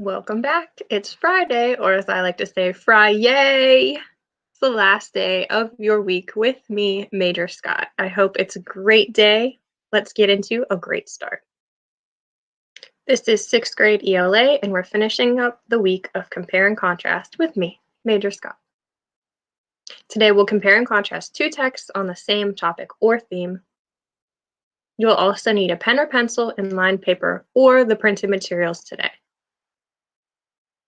Welcome back. It's Friday, or as I like to say, Fry-yay! It's the last day of your week with me, Major Scott. I hope it's a great day. Let's get into a great start. This is 6th grade ELA, and we're finishing up the week of Compare and Contrast with me, Major Scott. Today we'll compare and contrast two texts on the same topic or theme. You'll also need a pen or pencil and lined paper or the printed materials today.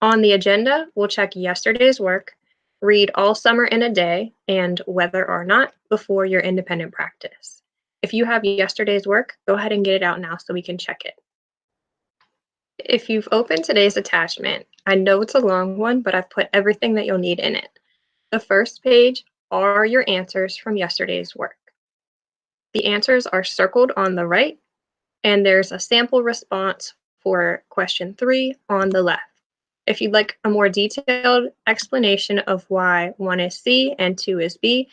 On the agenda, we'll check yesterday's work, read all summer in a day, and whether or not before your independent practice. If you have yesterday's work, go ahead and get it out now so we can check it. If you've opened today's attachment, I know it's a long one, but I've put everything that you'll need in it. The first page are your answers from yesterday's work. The answers are circled on the right, and there's a sample response for question 3 on the left. If you'd like a more detailed explanation of why 1 is C and 2 is B,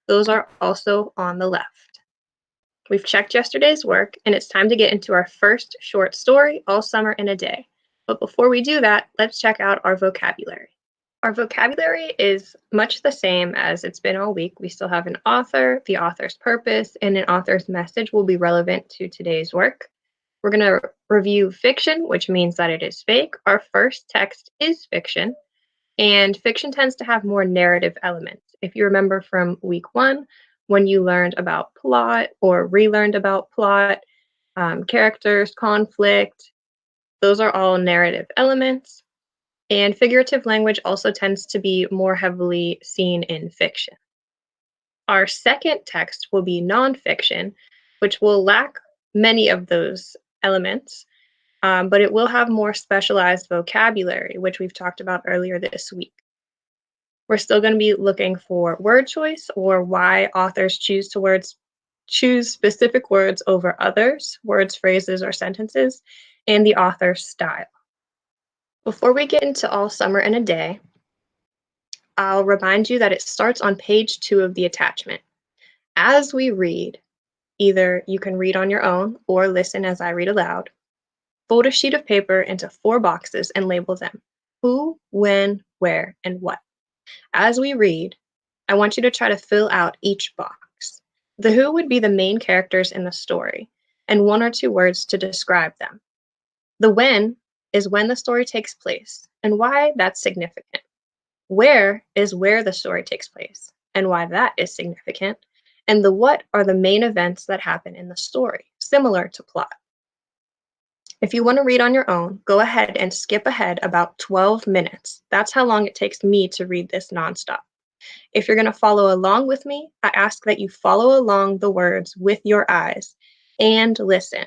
those are also on the left. We've checked yesterday's work, and it's time to get into our first short story, All Summer in a Day. But before we do that, let's check out our vocabulary. Our vocabulary is much the same as it's been all week. We still have an author, the author's purpose, and an author's message will be relevant to today's work. We're going to review fiction, which means that it is fake. Our first text is fiction, and fiction tends to have more narrative elements. If you remember from week 1, when you learned about plot or relearned about plot, characters, conflict, those are all narrative elements. And figurative language also tends to be more heavily seen in fiction. Our second text will be nonfiction, which will lack many of those elements, but it will have more specialized vocabulary, which we've talked about earlier this week. We're still going to be looking for word choice or why authors choose specific words over others, words, phrases, or sentences, and the author's style. Before we get into All Summer in a Day, I'll remind you that it starts on page 2 of the attachment. As we read, either you can read on your own or listen as I read aloud. Fold a sheet of paper into 4 boxes and label them: who, when, where, and what. As we read, I want you to try to fill out each box. The who would be the main characters in the story, and 1 or 2 words to describe them. The when is when the story takes place, and why that's significant. Where is where the story takes place, and why that is significant. And the what are the main events that happen in the story, similar to plot. If you want to read on your own, go ahead and skip ahead about 12 minutes. That's how long it takes me to read this nonstop. If you're going to follow along with me, I ask that you follow along the words with your eyes and listen.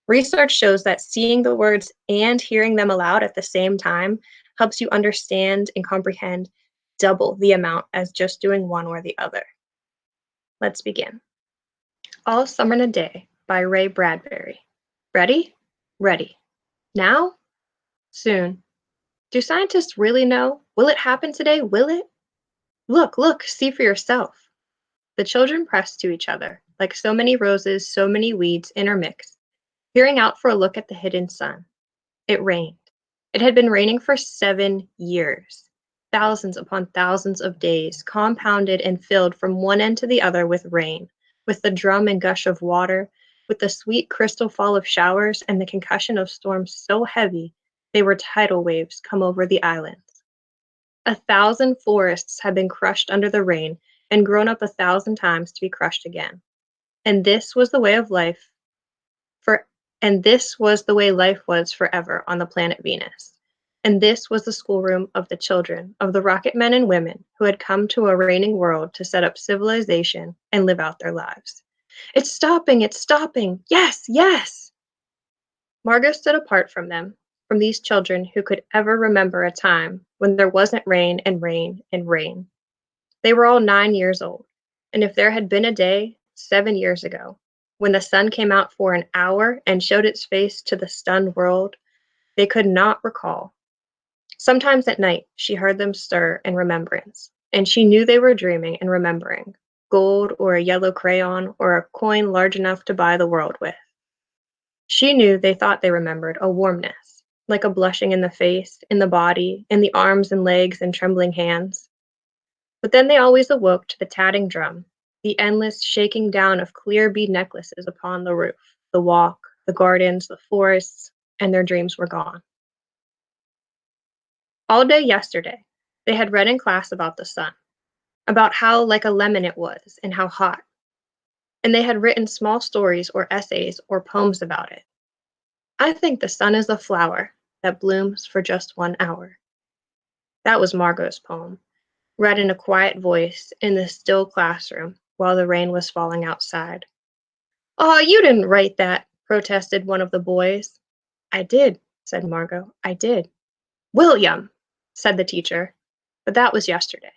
Research shows that seeing the words and hearing them aloud at the same time helps you understand and comprehend double the amount as just doing one or the other. Let's begin. All Summer in a Day by Ray Bradbury. Ready? Ready. Now? Soon. Do scientists really know? Will it happen today? Will it? Look, see for yourself. The children pressed to each other, like so many roses, so many weeds intermixed, peering out for a look at the hidden sun. It rained. It had been raining for 7 years. Thousands upon thousands of days, compounded and filled from one end to the other with rain, with the drum and gush of water, with the sweet crystal fall of showers and the concussion of storms so heavy they were tidal waves come over the islands. 1,000 forests had been crushed under the rain and grown up 1,000 times to be crushed again. And this was the way life was forever on the planet Venus. And this was the schoolroom of the children of the rocket men and women who had come to a raining world to set up civilization and live out their lives. It's stopping! Yes! Margot stood apart from them, from these children who could ever remember a time when there wasn't rain and rain and rain. They were all 9 years old, and if there had been a day 7 years ago, when the sun came out for an hour and showed its face to the stunned world, they could not recall. Sometimes at night she heard them stir in remembrance, and she knew they were dreaming and remembering, gold or a yellow crayon or a coin large enough to buy the world with. She knew they thought they remembered a warmness, like a blushing in the face, in the body, in the arms and legs and trembling hands. But then they always awoke to the tatting drum, the endless shaking down of clear bead necklaces upon the roof, the walk, the gardens, the forests, and their dreams were gone. All day yesterday, they had read in class about the sun, about how like a lemon it was and how hot, and they had written small stories or essays or poems about it. I think the sun is a flower that blooms for just 1 hour. That was Margot's poem, read in a quiet voice in the still classroom while the rain was falling outside. "Oh, you didn't write that," protested one of the boys. "I did," said Margot. "I did." "William," said the teacher. But that was yesterday.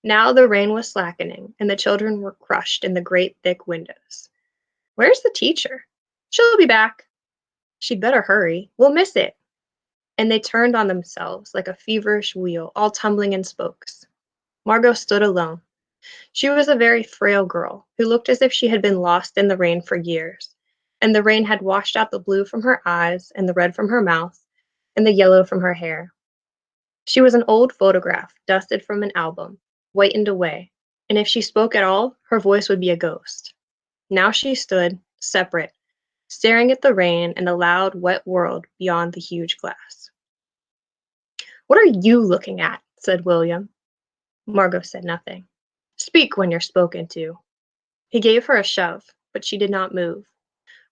Now the rain was slackening, and the children were crushed in the great thick windows. "Where's the teacher?" "She'll be back." "She'd better hurry. We'll miss it." And they turned on themselves like a feverish wheel, all tumbling in spokes. Margot stood alone. She was a very frail girl who looked as if she had been lost in the rain for years, and the rain had washed out the blue from her eyes, and the red from her mouth, and the yellow from her hair. She was an old photograph, dusted from an album, whitened away, and if she spoke at all, her voice would be a ghost. Now she stood, separate, staring at the rain and the loud, wet world beyond the huge glass. "What are you looking at?" said William. Margot said nothing. "Speak when you're spoken to." He gave her a shove, but she did not move.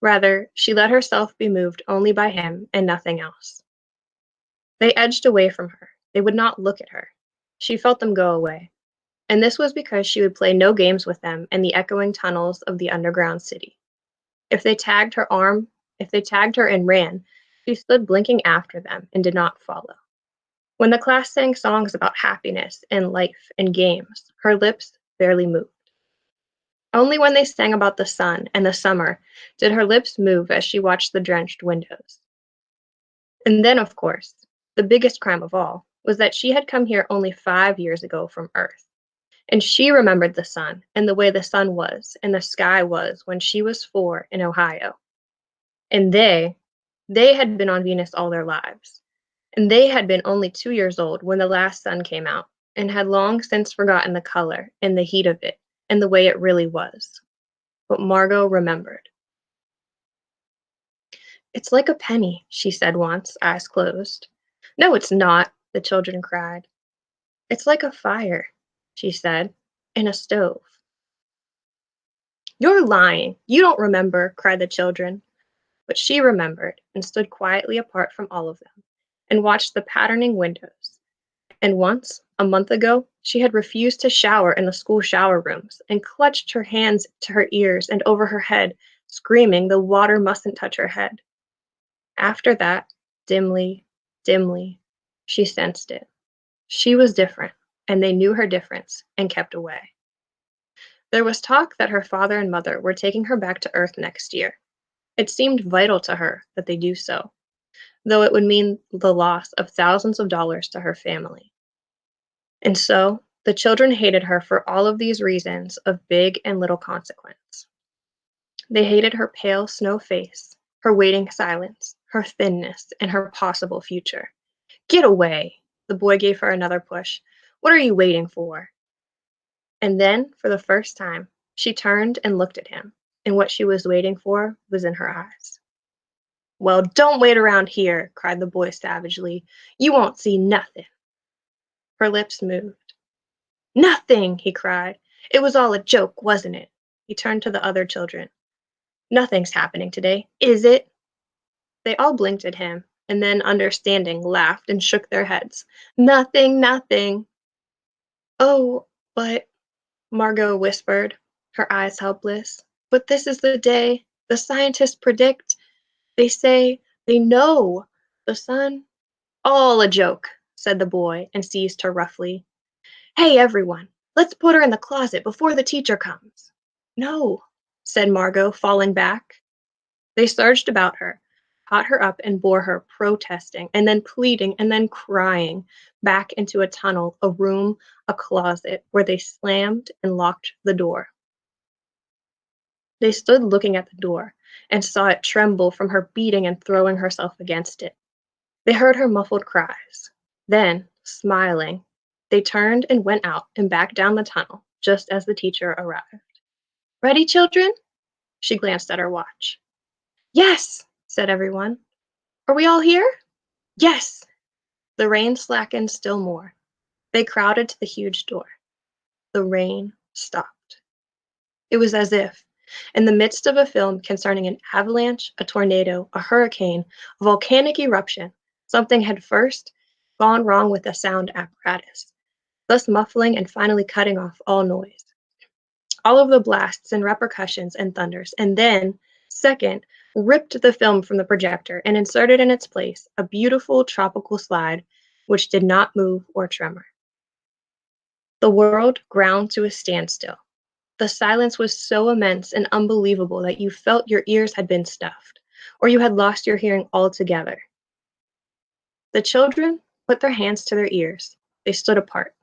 Rather, she let herself be moved only by him and nothing else. They edged away from her. They would not look at her. She felt them go away. And this was because she would play no games with them in the echoing tunnels of the underground city. If they tagged her arm, if they tagged her and ran, she stood blinking after them and did not follow. When the class sang songs about happiness and life and games, her lips barely moved. Only when they sang about the sun and the summer did her lips move as she watched the drenched windows. And then, of course, the biggest crime of all was that she had come here only 5 years ago from Earth. And she remembered the sun and the way the sun was and the sky was when she was 4 in Ohio. And they had been on Venus all their lives. And they had been only 2 years old when the last sun came out and had long since forgotten the color and the heat of it and the way it really was. But Margot remembered. "It's like a penny," she said once, eyes closed. "No, it's not," the children cried. "It's like a fire," she said, "in a stove." "You're lying. You don't remember," cried the children. But she remembered and stood quietly apart from all of them and watched the patterning windows. And once, a month ago, she had refused to shower in the school shower rooms and clutched her hands to her ears and over her head, screaming the water mustn't touch her head. After that, dimly, dimly, she sensed it. She was different, and they knew her difference and kept away. There was talk that her father and mother were taking her back to Earth next year. It seemed vital to her that they do so, though it would mean the loss of thousands of dollars to her family. And so, the children hated her for all of these reasons of big and little consequence. They hated her pale snow face, her waiting silence, her thinness, and her possible future. "Get away!" The boy gave her another push. "What are you waiting for?" And then, for the first time, she turned and looked at him, and what she was waiting for was in her eyes. "Well, don't wait around here," cried the boy savagely. "You won't see nothing." Her lips moved. "Nothing!" he cried. "It was all a joke, wasn't it?" He turned to the other children. "Nothing's happening today, is it?" They all blinked at him, and then, understanding, laughed and shook their heads. "Nothing, nothing." "Oh, but," Margot whispered, her eyes helpless, "but this is the day. The scientists predict. They say they know. The sun—" "All a joke," said the boy, and seized her roughly. "Hey, everyone, let's put her in the closet before the teacher comes." "No," said Margot, falling back. They surged about her, caught her up and bore her, protesting, and then pleading, and then crying, back into a tunnel, a room, a closet, where they slammed and locked the door. They stood looking at the door, and saw it tremble from her beating and throwing herself against it. They heard her muffled cries. Then, smiling, they turned and went out and back down the tunnel just as the teacher arrived. Ready, children? She glanced at her watch. Yes, said everyone. Are we all here? Yes. The rain slackened still more. They crowded to the huge door. The rain stopped. It was as if, in the midst of a film concerning an avalanche, a tornado, a hurricane, a volcanic eruption, something had first gone wrong with the sound apparatus, thus muffling and finally cutting off all noise. All of the blasts and repercussions and thunders, and then, second, ripped the film from the projector and inserted in its place a beautiful tropical slide which did not move or tremor. The world ground to a standstill. The silence was so immense and unbelievable that you felt your ears had been stuffed, or you had lost your hearing altogether. The children put their hands to their ears. They stood apart.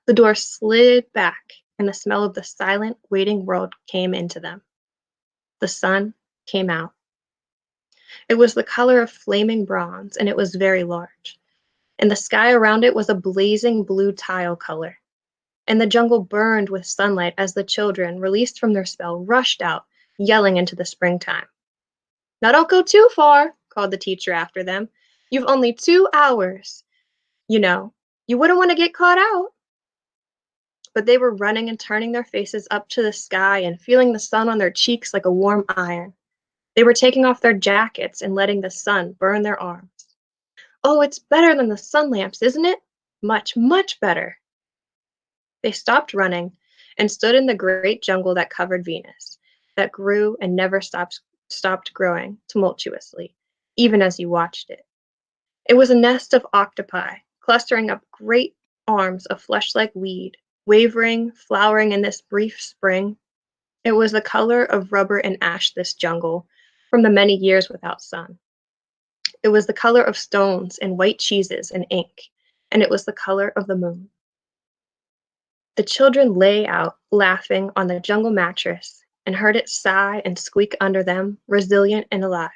The door slid back, and the smell of the silent, waiting world came into them. The sun came out. It was the color of flaming bronze, and it was very large. And the sky around it was a blazing blue tile color. And the jungle burned with sunlight as the children, released from their spell, rushed out, yelling into the springtime. Now don't go too far, called the teacher after them. You've only 2 hours. You know, you wouldn't want to get caught out. But they were running and turning their faces up to the sky and feeling the sun on their cheeks like a warm iron. They were taking off their jackets and letting the sun burn their arms. Oh, it's better than the sun lamps, isn't it? Much, much better. They stopped running and stood in the great jungle that covered Venus, that grew and never stopped growing tumultuously, even as you watched it. It was a nest of octopi, clustering up great arms of flesh-like weed, wavering, flowering in this brief spring. It was the color of rubber and ash, this jungle, from the many years without sun. It was the color of stones and white cheeses and ink, and it was the color of the moon. The children lay out, laughing, on the jungle mattress, and heard it sigh and squeak under them, resilient and alive.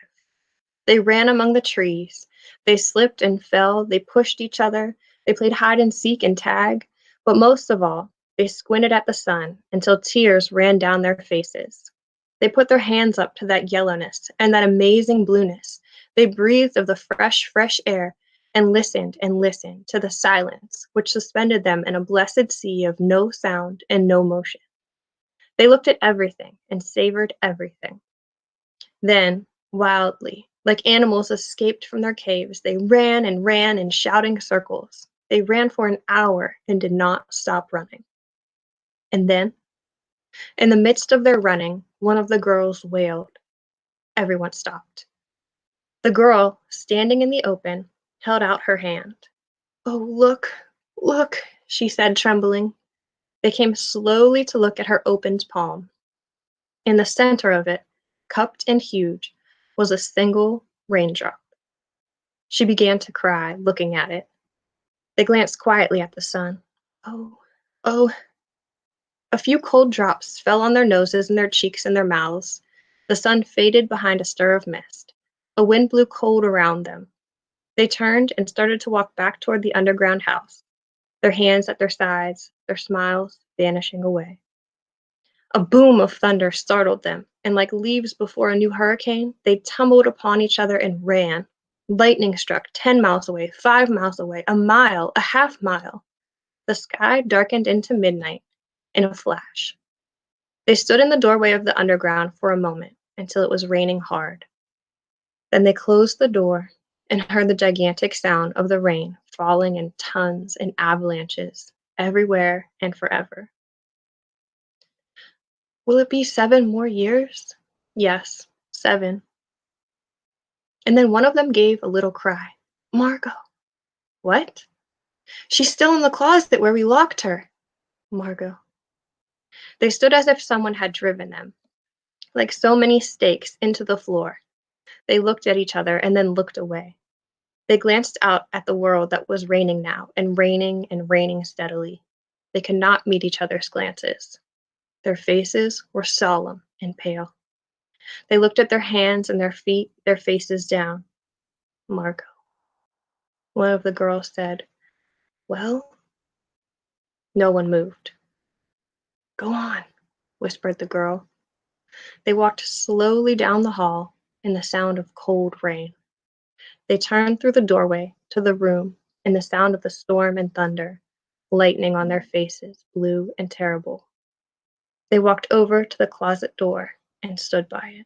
They ran among the trees. They slipped and fell. They pushed each other. They played hide and seek and tag. But most of all, they squinted at the sun until tears ran down their faces. They put their hands up to that yellowness and that amazing blueness. They breathed of the fresh, fresh air and listened to the silence which suspended them in a blessed sea of no sound and no motion. They looked at everything and savored everything. Then, wildly, like animals escaped from their caves, they ran in shouting circles. They ran for an hour and did not stop running. And then, in the midst of their running, one of the girls wailed. Everyone stopped. The girl, standing in the open, held out her hand. Oh, look, look, she said, trembling. They came slowly to look at her opened palm. In the center of it, cupped and huge, was a single raindrop. She began to cry, looking at it. They glanced quietly at the sun. Oh, oh. A few cold drops fell on their noses and their cheeks and their mouths. The sun faded behind a stir of mist. A wind blew cold around them. They turned and started to walk back toward the underground house, their hands at their sides, their smiles vanishing away. A boom of thunder startled them, and like leaves before a new hurricane, they tumbled upon each other and ran. Lightning struck 10 miles away, 5 miles away, a mile, a half mile. The sky darkened into midnight in a flash. They stood in the doorway of the underground for a moment until it was raining hard. Then they closed the door and heard the gigantic sound of the rain falling in tons and avalanches everywhere and forever. Will it be 7 more years? Yes, 7. And then one of them gave a little cry. Margot. What? She's still in the closet where we locked her. Margot. They stood as if someone had driven them, like so many stakes, into the floor. They looked at each other and then looked away. They glanced out at the world that was raining now, and raining steadily. They could not meet each other's glances. Their faces were solemn and pale. They looked at their hands and their feet, their faces down. Margot. One of the girls said, "Well?" No one moved. "Go on," whispered the girl. They walked slowly down the hall in the sound of cold rain. They turned through the doorway to the room in the sound of the storm and thunder, lightning on their faces, blue and terrible. They walked over to the closet door and stood by it.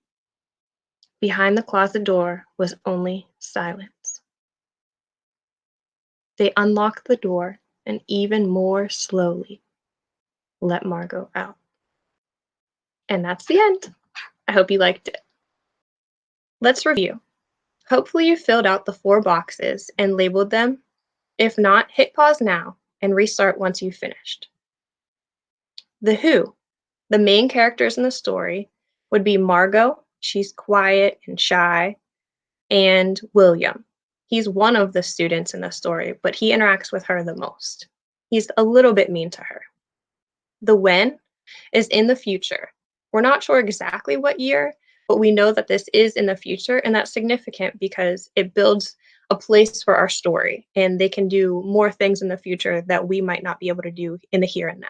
Behind the closet door was only silence. They unlocked the door and even more slowly let Margot out. And that's the end. I hope you liked it. Let's review. Hopefully you filled out the 4 boxes and labeled them. If not, hit pause now and restart once you've finished. The who, the main characters in the story, would be Margot, she's quiet and shy, and William. He's one of the students in the story, but he interacts with her the most. He's a little bit mean to her. The when is in the future. We're not sure exactly what year, but we know that this is in the future, and that's significant because it builds a place for our story, and they can do more things in the future that we might not be able to do in the here and now.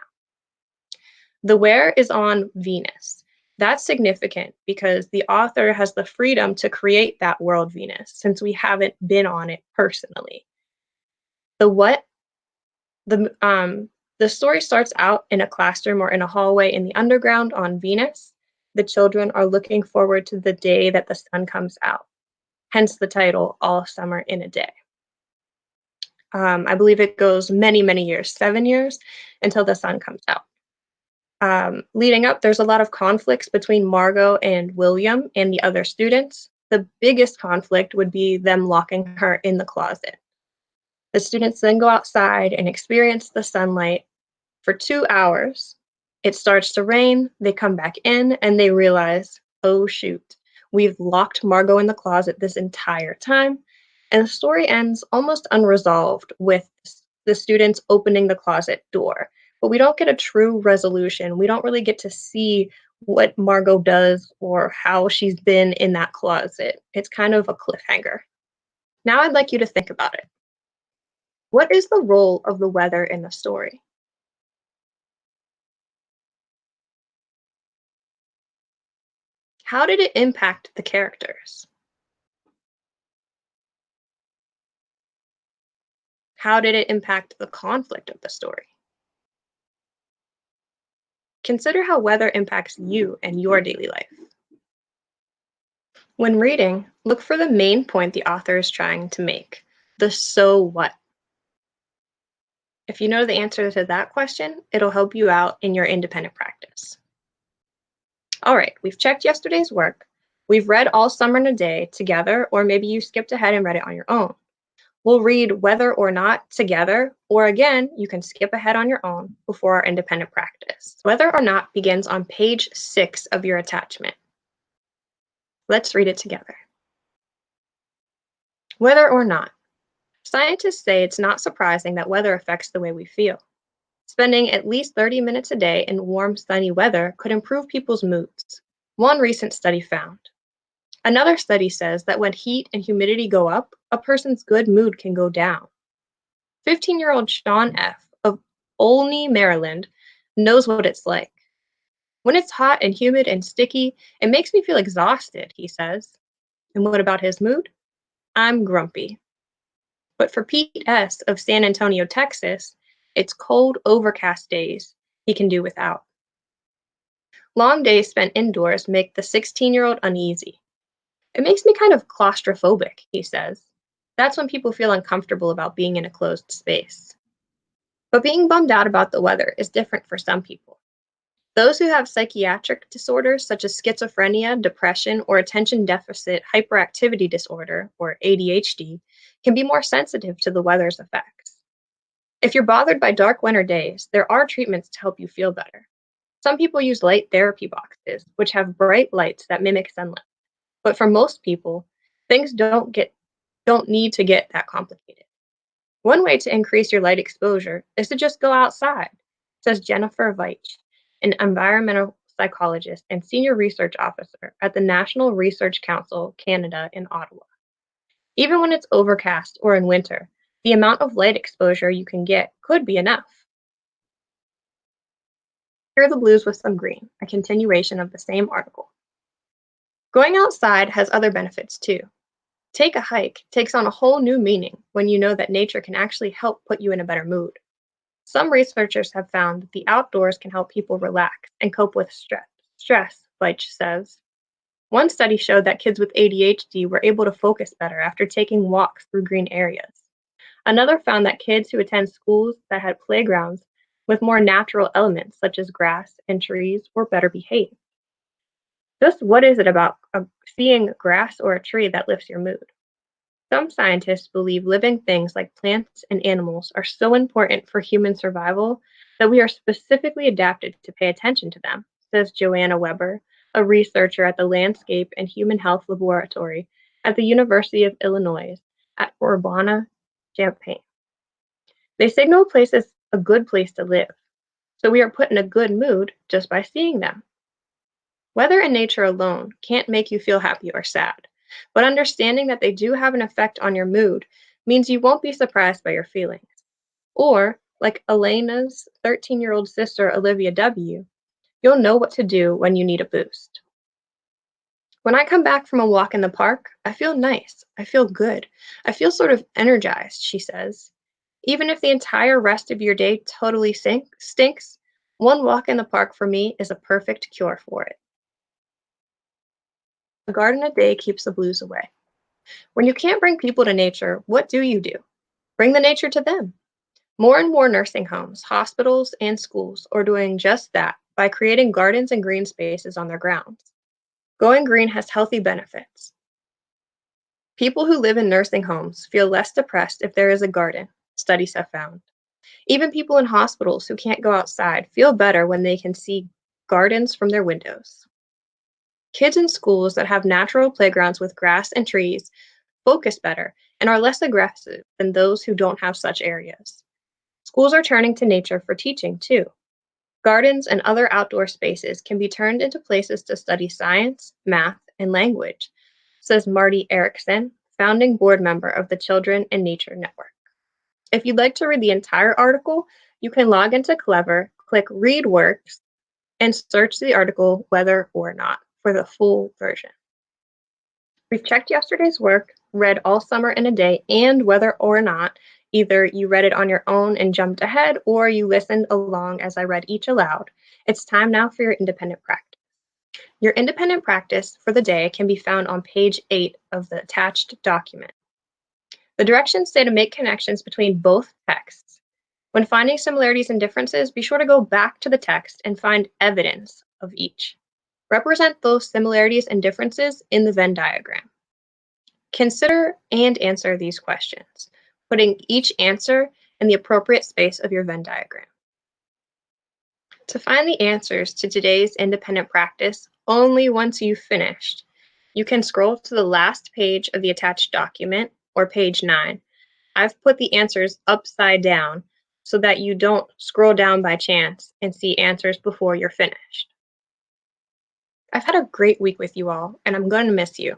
The where is on Venus. That's significant because the author has the freedom to create that world Venus since we haven't been on it personally. The what, the story starts out in a classroom or in a hallway in the underground on Venus. The children are looking forward to the day that the sun comes out, hence the title, All Summer in a Day. I believe it goes many, many years, 7 years, until the sun comes out. Leading up, there's a lot of conflicts between Margot and William and the other students. The biggest conflict would be them locking her in the closet. The students then go outside and experience the sunlight for 2 hours. It starts to rain, they come back in, and they realize, oh shoot, we've locked Margot in the closet this entire time. And the story ends almost unresolved with the students opening the closet door. But we don't get a true resolution. We don't really get to see what Margot does or how she's been in that closet. It's kind of a cliffhanger. Now I'd like you to think about it. What is the role of the weather in the story? How did it impact the characters? How did it impact the conflict of the story? Consider how weather impacts you and your daily life. When reading, look for the main point the author is trying to make, the so what. If you know the answer to that question, it'll help you out in your independent practice. All right, we've checked yesterday's work. We've read All Summer in a Day together, or maybe you skipped ahead and read it on your own. We'll read Whether or Not together, or again, you can skip ahead on your own before our independent practice. Whether or Not begins on page 6 of your attachment. Let's read it together. Whether or not. Scientists say it's not surprising that weather affects the way we feel. Spending at least 30 minutes a day in warm, sunny weather could improve people's moods, one recent study found. Another study says that when heat and humidity go up, a person's good mood can go down. 15-year-old Sean F. of Olney, Maryland, knows what it's like. When it's hot and humid and sticky, it makes me feel exhausted, he says. And what about his mood? I'm grumpy. But for Pete S. of San Antonio, Texas, it's cold, overcast days he can do without. Long days spent indoors make the 16-year-old uneasy. It makes me kind of claustrophobic, he says. That's when people feel uncomfortable about being in a closed space. But being bummed out about the weather is different for some people. Those who have psychiatric disorders such as schizophrenia, depression, or attention deficit hyperactivity disorder, or ADHD, can be more sensitive to the weather's effects. If you're bothered by dark winter days, there are treatments to help you feel better. Some people use light therapy boxes, which have bright lights that mimic sunlight. But for most people, things don't need to get that complicated. One way to increase your light exposure is to just go outside, says Jennifer Veitch, an environmental psychologist and senior research officer at the National Research Council Canada in Ottawa. Even when it's overcast or in winter, the amount of light exposure you can get could be enough. Here are the blues with some green, a continuation of the same article. Going outside has other benefits too. Take a hike takes on a whole new meaning when you know that nature can actually help put you in a better mood. Some researchers have found that the outdoors can help people relax and cope with stress, Leitch says. One study showed that kids with ADHD were able to focus better after taking walks through green areas. Another found that kids who attend schools that had playgrounds with more natural elements, such as grass and trees, were better behaved. Just what is it about seeing grass or a tree that lifts your mood? Some scientists believe living things like plants and animals are so important for human survival that we are specifically adapted to pay attention to them, says Joanna Weber, a researcher at the Landscape and Human Health Laboratory at the University of Illinois at Urbana-Champaign. They signal a place is a good place to live, so we are put in a good mood just by seeing them. Weather and nature alone can't make you feel happy or sad, but understanding that they do have an effect on your mood means you won't be surprised by your feelings. Or, like Elena's 13-year-old sister Olivia W., you'll know what to do when you need a boost. When I come back from a walk in the park, I feel nice. I feel good. I feel sort of energized, she says. Even if the entire rest of your day totally stinks, one walk in the park for me is a perfect cure for it. A garden a day keeps the blues away. When you can't bring people to nature, what do you do? Bring the nature to them. More and more nursing homes, hospitals, and schools are doing just that by creating gardens and green spaces on their grounds. Going green has healthy benefits. People who live in nursing homes feel less depressed if there is a garden, studies have found. Even people in hospitals who can't go outside feel better when they can see gardens from their windows. Kids in schools that have natural playgrounds with grass and trees focus better and are less aggressive than those who don't have such areas. Schools are turning to nature for teaching, too. Gardens and other outdoor spaces can be turned into places to study science, math, and language, says Marty Erickson, founding board member of the Children in Nature Network. If you'd like to read the entire article, you can log into Clever, click Read Works, and search the article Whether or Not for the full version. We've checked yesterday's work, read All Summer in a Day, and Whether or Not. Either you read it on your own and jumped ahead, or you listened along as I read each aloud. It's time now for your independent practice. Your independent practice for the day can be found on page 8 of the attached document. The directions say to make connections between both texts. When finding similarities and differences, be sure to go back to the text and find evidence of each. Represent those similarities and differences in the Venn diagram. Consider and answer these questions, putting each answer in the appropriate space of your Venn diagram. To find the answers to today's independent practice only once you've finished, you can scroll to the last page of the attached document, or page 9. I've put the answers upside down so that you don't scroll down by chance and see answers before you're finished. I've had a great week with you all, and I'm going to miss you.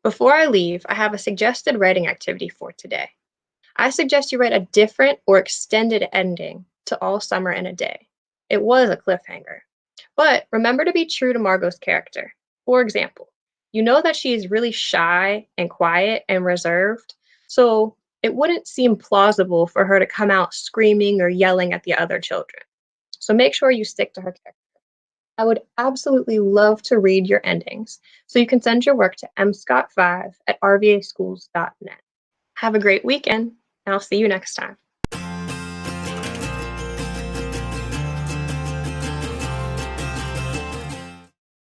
Before I leave, I have a suggested writing activity for today. I suggest you write a different or extended ending to All Summer in a Day. It was a cliffhanger. But remember to be true to Margot's character. For example, you know that she is really shy and quiet and reserved, so it wouldn't seem plausible for her to come out screaming or yelling at the other children. So make sure you stick to her character. I would absolutely love to read your endings, so you can send your work to mscott5@rvaschools.net. Have a great weekend, and I'll see you next time.